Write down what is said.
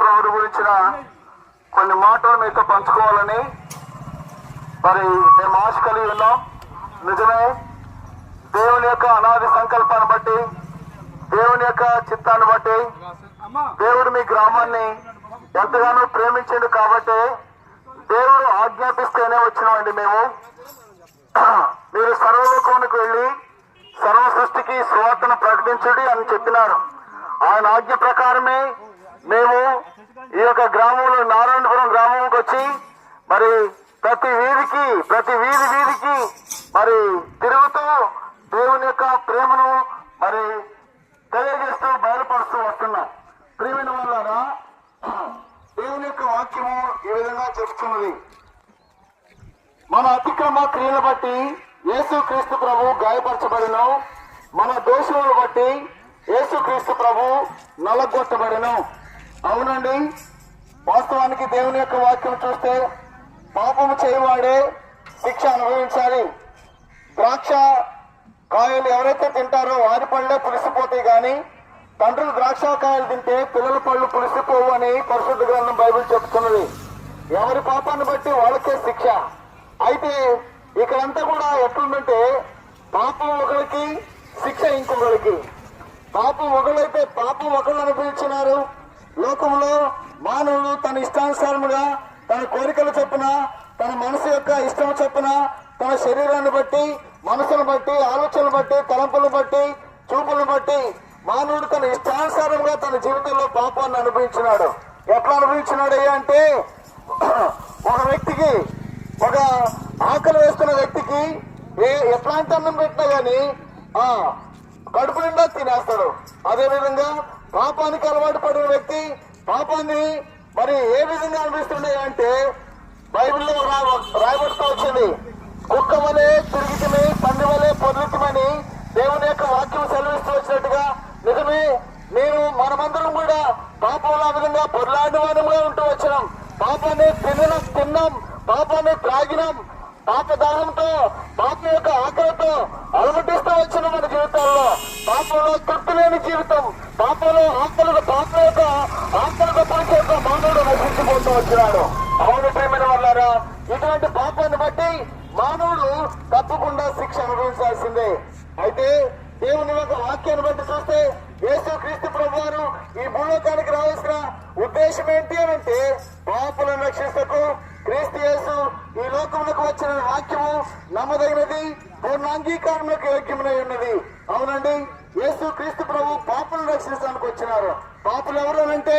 ప్రభుని గురించిన కొన్ని మాటలు మీతో పంచుకోవాలని మరి మేము ఆశ కలిగి ఉన్నాం. నిజమే, దేవుని యొక్క అనాది సంకల్పాన్ని బట్టి, దేవుని యొక్క చిత్తాన్ని బట్టి దేవుడు మీ గ్రామాన్ని ఎంతగానో ప్రేమించండు కాబట్టి దేవుడు ఆజ్ఞాపిస్తేనే వచ్చినామండి. మేము మీరు సర్వలోకానికి వెళ్ళి సర్వ సృష్టికి సువార్తను ప్రకటించండి అని చెప్పినారు. ఆయన ఆజ్ఞ ప్రకారమే మేము ఈ యొక్క గ్రామంలో నారాయణపురం గ్రామంకి వచ్చి మరి ప్రతి వీధికి మరి తిరుగుతూ దేవుని యొక్క ప్రేమను మరి తెలియజేస్తూ బయలుపరుస్తూ వస్తున్నాం. ప్రియమైన వాళ్ళారా, దేవుని యొక్క వాక్యము ఈ విధంగా చెప్తున్నది. మన అతిక్రమ క్రియలు బట్టి యేసుక్రీస్తు ప్రభు గాయపరచబడిన, మన దోషులను బట్టి యేసుక్రీస్తు ప్రభు నలగొట్టబడిన. అవునండి, వాస్తవానికి దేవుని యొక్క వాక్యం చూస్తే పాపము చేయవాడే శిక్ష అనుభవించాలి. ద్రాక్ష కాయలు ఎవరైతే తింటారో వారి పళ్ళే పులిసిపోతాయి, కానీ తండ్రులు ద్రాక్ష కాయలు తింటే పిల్లల పళ్ళు పులిసిపోవు అని పరిశుద్ధ గ్రంథం బైబిల్ చెప్తున్నది. ఎవరి పాపాన్ని బట్టి వాళ్ళకే శిక్ష. అయితే ఇక్కడంతా కూడా ఎట్లుందంటే పాపం ఒకరికి, శిక్ష ఇంకొకరికి. పాపం ఒకరైతే పాపం ఒకరు అనుభవించినారు. లోకంలో మానవుడు తన ఇష్టానుసారముగా, తన కోరికలు చొప్పున, తన మనసు యొక్క ఇష్టం చొప్పున, తన శరీరాన్ని బట్టి, మనసును బట్టి, ఆలోచనలు బట్టి, తలంపులను బట్టి, చూపులను బట్టి మానవుడు తన ఇష్టానుసారంగా తన జీవితంలో పాపాన్ని అనుభవించినాడు. ఎట్లా అనుభవించినాడు అంటే, ఒక వ్యక్తికి, ఒక ఆకలి వేస్తున్న వ్యక్తికి ఎట్లాంటి అన్నం పెట్టినా గాని కడుపు నిండా తినేస్తాడు. అదేవిధంగా పాపానికి అలవాటు పడిన వ్యక్తి పాపాన్ని మరి ఏ విధంగా అనిపిస్తున్నాయి అంటే బైబిల్లో రాయబడుతూ వచ్చింది. కుక్క వలె తిరిగితమే, పంది వలె పొర్లితమని దేవుని యొక్క వాక్యం సెలవిస్తూ వచ్చినట్టుగా నిజమే, మనమందరం కూడా పాపంలో ఆ విధంగా పొర్లాడిన వారంగా ఉంటూ వచ్చినాం. పాపాన్ని తిన్నాం, పాపాన్ని త్రాగినాం, పాపదాహంతో, పాపం యొక్క ఆకలితో అలమటిస్తూ వచ్చిన మన జీవితాల్లో పాపంలో తృప్తి లేని జీవితం, పాపంలో పాపం యొక్క ఆత్మలకు పరిచే మానవుడు నశించిపోతూ వచ్చినాడు. అవును ప్రేమైన వాళ్ళారా, ఇటువంటి పాపాన్ని బట్టి మానవుడు తప్పకుండా శిక్ష అనుభవించాల్సిందే. అయితే దేవుని యొక్క వాక్యాన్ని బట్టి చూస్తే యేసుక్రీస్తు ప్రభువారు ఈ భూలోకానికి రావాల్సిన ఉద్దేశం ఏంటి అంటే పాపులను రక్షిస్తకు క్రీస్తు యేసు ఈ లోకములకు వచ్చిన వాక్యము నమ్మదగినది, పూర్ణాంగీకారంలోకి యోగ్యమై ఉన్నది. అవునండి, యేసుక్రీస్తు ప్రభు పాపులను రక్షించడానికి వచ్చినారు. పాపులు ఎవరు అంటే